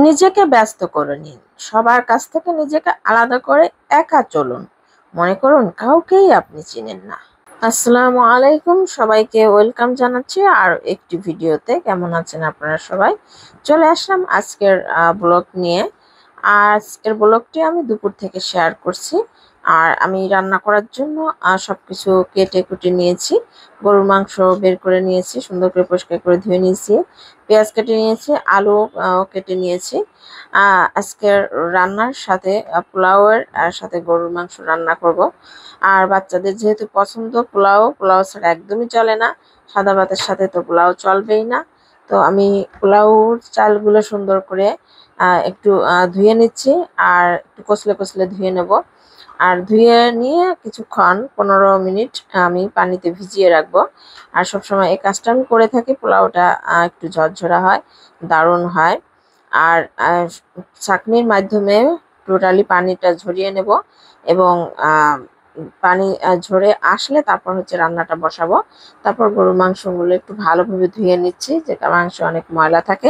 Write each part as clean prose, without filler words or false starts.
নিজেকে ব্যস্ত করে নিন। সবার কাছ থেকে নিজেকে আলাদা করে একা চলুন। মনে করুন কাউকেই আপনি চিনেন না। আসসালামু আলাইকুম, সবাইকে ওয়েলকাম জানাচ্ছি আর একটি ভিডিওতে। কেমন আছেন আপনারা সবাই? চলে আসলাম আজকের ব্লগ নিয়ে। আর আজকের ব্লগটি আমি দুপুর থেকে শেয়ার করছি। আর আমি রান্না করার জন্য সবকিছু কেটে কুটে নিয়েছি। গরুর মাংস বের করে নিয়েছি, সুন্দর করে পরিষ্কার করে ধুয়ে নিয়েছি। পেঁয়াজ কেটে নিয়েছি, আলু কেটে নিয়েছি। আজকের রান্নার সাথে পোলাওয়ের সাথে গরুর মাংস রান্না করব। আর বাচ্চাদের যেহেতু পছন্দ পোলাও, পোলাও ছাড়া একদমই চলে না। সাদা ভাতের সাথে তো পোলাও চলবেই না। তো আমি পোলাওর চালগুলো সুন্দর করে একটু ধুয়ে নিচ্ছি, আর একটু কষলে কষলে ধুয়ে নেব। আর ধুয়ে নিয়ে কিছুক্ষণ 15 মিনিট আমি পানিতে ভিজিয়ে রাখবো। আর সবসময় এই কাজটা আমি করে থাকি। পোলাওটা একটু ঝরঝরা হয়, দারুণ হয়। আর ছাঁকনির মাধ্যমে টোটালি পানিটা ঝরিয়ে নেব, এবং পানি ঝরে আসলে তারপর হচ্ছে রান্নাটা বসাবো। তারপর গরুর মাংসগুলো একটু ভালোভাবে ধুয়ে নিচ্ছি, যেটা মাংস অনেক ময়লা থাকে।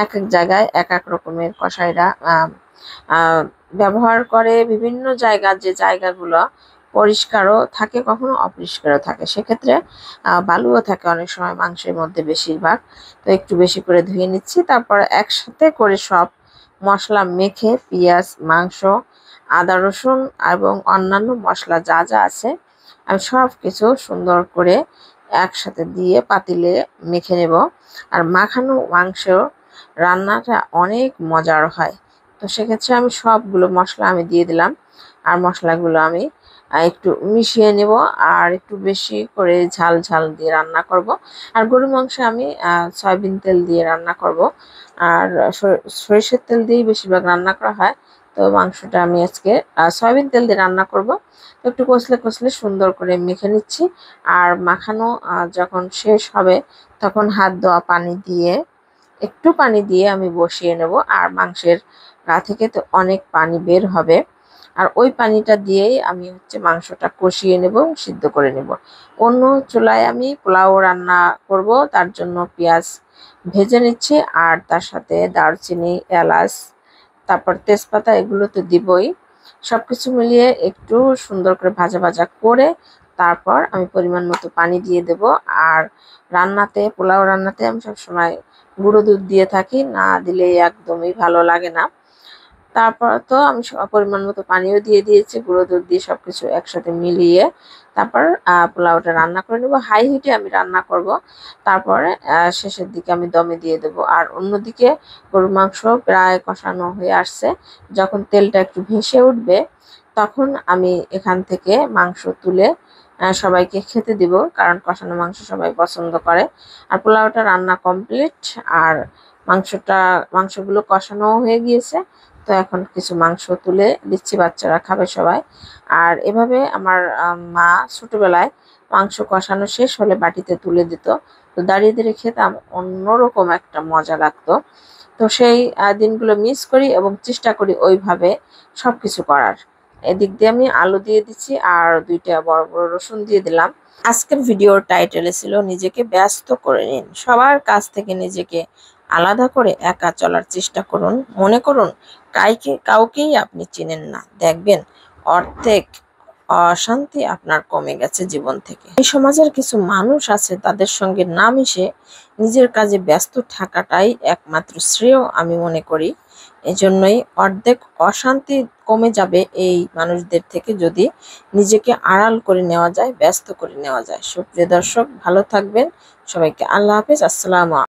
এক এক জায়গায় এক এক রকমের কসাইরা ব্যবহার করে। বিভিন্ন জায়গার যে জায়গাগুলো পরিষ্কারও থাকে, কখনো অপরিষ্কারও থাকে, সেক্ষেত্রে বালুও থাকে অনেক সময় মাংসের মধ্যে বেশিরভাগ। তো একটু বেশি করে ধুয়ে নিচ্ছি। তারপর একসাথে করে সব মশলা মেখে পেঁয়াজ, মাংস, আদা রসুন এবং অন্যান্য মশলা যা যা আছে আমি সব কিছু সুন্দর করে একসাথে দিয়ে পাতিলে মেখে নেব। আর মাখানো মাংস রান্নাটা অনেক মজার হয়। তো সেক্ষেত্রে আমি সবগুলো মশলা আমি দিয়ে দিলাম। আর মশলাগুলো আমি একটু মিশিয়ে নেব, আর একটু বেশি করে ঝাল ঝাল দিয়ে রান্না করব। আর গরুর মাংসে আমি সয়াবিন তেল দিয়ে রান্না করব। আর সরিষার তেল দিয়েই বেশিরভাগ রান্না করা হয়। তো মাংসটা আমি আজকে সয়াবিন তেল দিয়ে রান্না করব। তো একটু কষলে কষলে সুন্দর করে মেখে নিচ্ছি। আর মাখানো যখন শেষ হবে তখন হাত ধোয়া পানি দিয়ে, একটু পানি দিয়ে আমি বসিয়ে নেব। আর মাংসের গা থেকে তো অনেক পানি বের হবে। আর ওই পানিটা দিয়েই আমি হচ্ছে মাংসটা কষিয়ে নেব, সিদ্ধ করে নেব। অন্য চুলায় আমি পোলাও রান্না করব, তার জন্য পেঁয়াজ ভেজে নিচ্ছি। আর তার সাথে দারচিনি, এলাচ, তারপর তেজপাতা, এগুলো তো দিবই। সবকিছু মিলিয়ে একটু সুন্দর করে ভাজা ভাজা করে তারপর আমি পরিমাণ মতো পানি দিয়ে দেব। আর পোলাও রান্নাতে আমি সবসময় গুঁড়ো দুধ দিয়ে থাকি, না দিলে একদমই ভালো লাগে না। তারপর তো আমি পরিমাণ মতো পানিও দিয়ে দিয়েছি, গুঁড়ো দুধ দিয়ে সবকিছু একসাথে মিলিয়ে তারপর পোলাওটা রান্না করে নেব। হাই হিটে আমি রান্না করব। তারপরে শেষের দিকে আমি দমে দিয়ে দেব। আর অন্যদিকে গরুর মাংস প্রায় কষানো হয়ে আসছে। যখন তেলটা একটু ভেসে উঠবে তখন আমি এখান থেকে মাংস তুলে সবাইকে খেতে দিব, কারণ কষানো মাংস সবাই পছন্দ করে। আর পোলাওটা রান্না কমপ্লিট। আর মাংসগুলো কষানো হয়ে গিয়েছে। তো এখন কিছু মাংস তুলে দিচ্ছি, বাচ্চারা খাবে সবাই। আর এভাবে আমার মা ছোটবেলায় মাংস কষানো শেষ হলে বাটিতে তুলে দিত। তো দাঁড়িয়ে দাঁড়িয়ে খেতাম, অন্যরকম একটা মজা লাগতো। তো সেই দিনগুলো মিস করি এবং চেষ্টা করি ওইভাবে সবকিছু করার। এদিক দিয়ে আমি আলু দিয়ে দিচ্ছি, আর 2টা বড় বড় রসুন দিয়ে দিলাম। আজকের ভিডিওর টাইটেলে ছিল নিজেকে ব্যস্ত করে নিন। সবার কাছ থেকে নিজেকে আলাদা করে একা চলার চেষ্টা করুন। মনে করুন কাউকেই আপনি চিনেন না। দেখবেন অর্ধেক অশান্তি আপনার কমে গেছে জীবন থেকে। এই সমাজের কিছু মানুষ আছে, তাদের সঙ্গে না মিশে নিজের কাজে ব্যস্ত থাকাটাই একমাত্র শ্রেয় আমি মনে করি। এজন্যই অর্ধেক অশান্তি কমে যাবে এই মানুষদের থেকে, যদি নিজেকে আড়াল করে নেওয়া যায়, ব্যস্ত করে নেওয়া যায়। সুপ্রিয় দর্শক, ভালো থাকবেন। সবাইকে আল্লাহ হাফেজ। আসসালামু আলাইকুম।